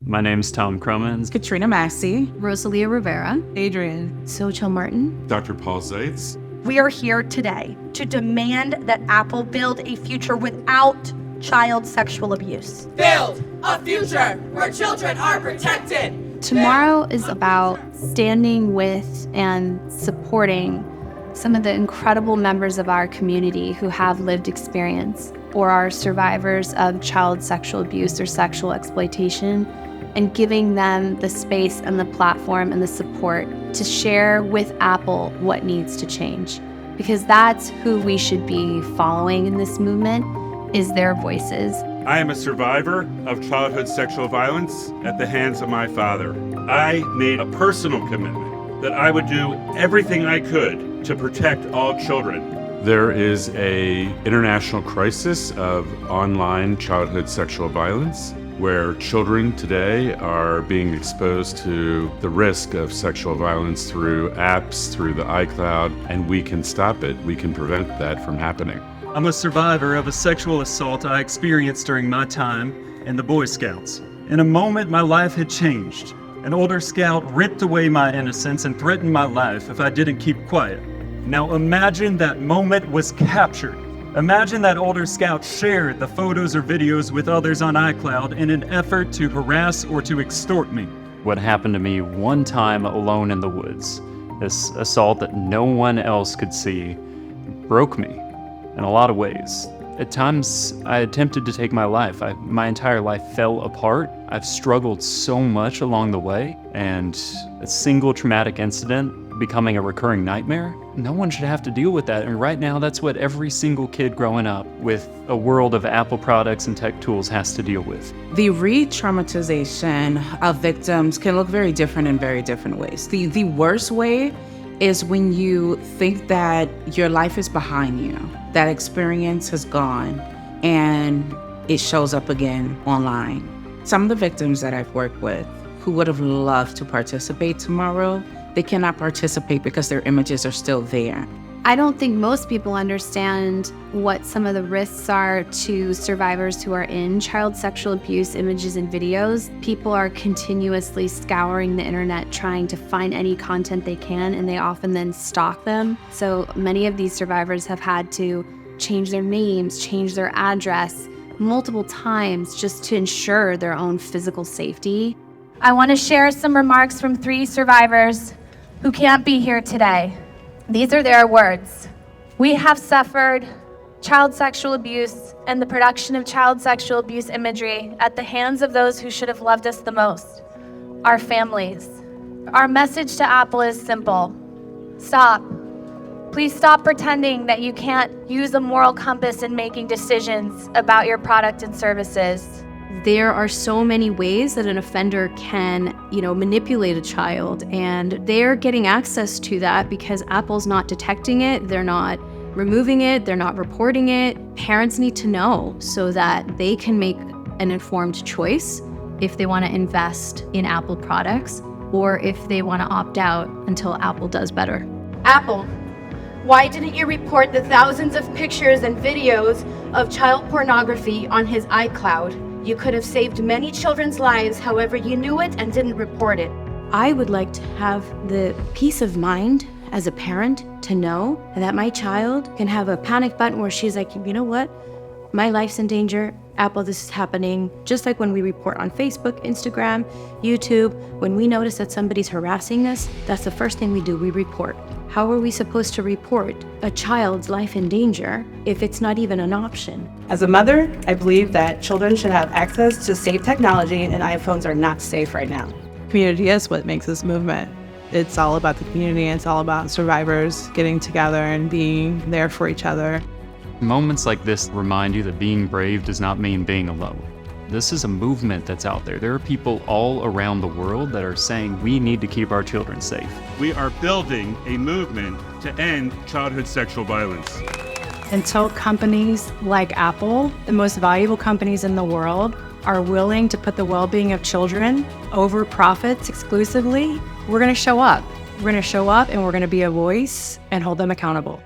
My name's Tom Cromans. Katrina Massey. Rosalia Rivera. Adrian. Soze Martin. Dr. Paul Zaitz. We are here today to demand that Apple build a future without child sexual abuse. Build a future where children are protected. Tomorrow is about standing with and supporting some of the incredible members of our community who have lived experience or are survivors of child sexual abuse or sexual exploitation, and giving them the space and the platform and the support to share with Apple what needs to change. Because that's who we should be following in this movement, is their voices. I am a survivor of childhood sexual violence at the hands of my father. I made a personal commitment that I would do everything I could to protect all children. There is an international crisis of online childhood sexual violence, where children today are being exposed to the risk of sexual violence through apps, through the iCloud, and we can stop it. We can prevent that from happening. I'm a survivor of a sexual assault I experienced during my time in the Boy Scouts. In a moment, my life had changed. An older scout ripped away my innocence and threatened my life if I didn't keep quiet. Now imagine that moment was captured. Imagine that older scout shared the photos or videos with others on iCloud in an effort to harass or to extort me. What happened to me one time alone in the woods, this assault that no one else could see, broke me in a lot of ways. At times, I attempted to take my life. My entire life fell apart. I've struggled so much along the way, and a single traumatic incident becoming a recurring nightmare, no one should have to deal with that. And right now, that's what every single kid growing up with a world of Apple products and tech tools has to deal with. The re-traumatization of victims can look very different in very different ways. The worst way is when you think that your life is behind you, that experience has gone, and it shows up again online. Some of the victims that I've worked with who would have loved to participate tomorrow, they cannot participate because their images are still there. I don't think most people understand what some of the risks are to survivors who are in child sexual abuse images and videos. People are continuously scouring the internet trying to find any content they can, and they often then stalk them. So many of these survivors have had to change their names, change their address multiple times just to ensure their own physical safety. I want to share some remarks from 3 survivors who can't be here today. These are their words. We have suffered child sexual abuse and the production of child sexual abuse imagery at the hands of those who should have loved us the most, our families. Our message to Apple is simple. Stop. Please stop pretending that you can't use a moral compass in making decisions about your product and services. There are so many ways that an offender can, manipulate a child, and they're getting access to that because Apple's not detecting it, they're not removing it, they're not reporting it. Parents need to know so that they can make an informed choice if they want to invest in Apple products or if they want to opt out until Apple does better. Apple, why didn't you report the thousands of pictures and videos of child pornography on his iCloud? You could have saved many children's lives, however you knew it and didn't report it. I would like to have the peace of mind as a parent to know that my child can have a panic button where she's like, you know what? My life's in danger. Apple, this is happening. Just like when we report on Facebook, Instagram, YouTube, when we notice that somebody's harassing us, that's the first thing we do, we report. How are we supposed to report a child's life in danger if it's not even an option? As a mother, I believe that children should have access to safe technology, and iPhones are not safe right now. Community is what makes this movement. It's all about the community. It's all about survivors getting together and being there for each other. Moments like this remind you that being brave does not mean being alone. This is a movement that's out there. There are people all around the world that are saying we need to keep our children safe. We are building a movement to end childhood sexual violence. Until companies like Apple, the most valuable companies in the world, are willing to put the well-being of children over profits exclusively, we're going to show up. We're going to show up and we're going to be a voice and hold them accountable.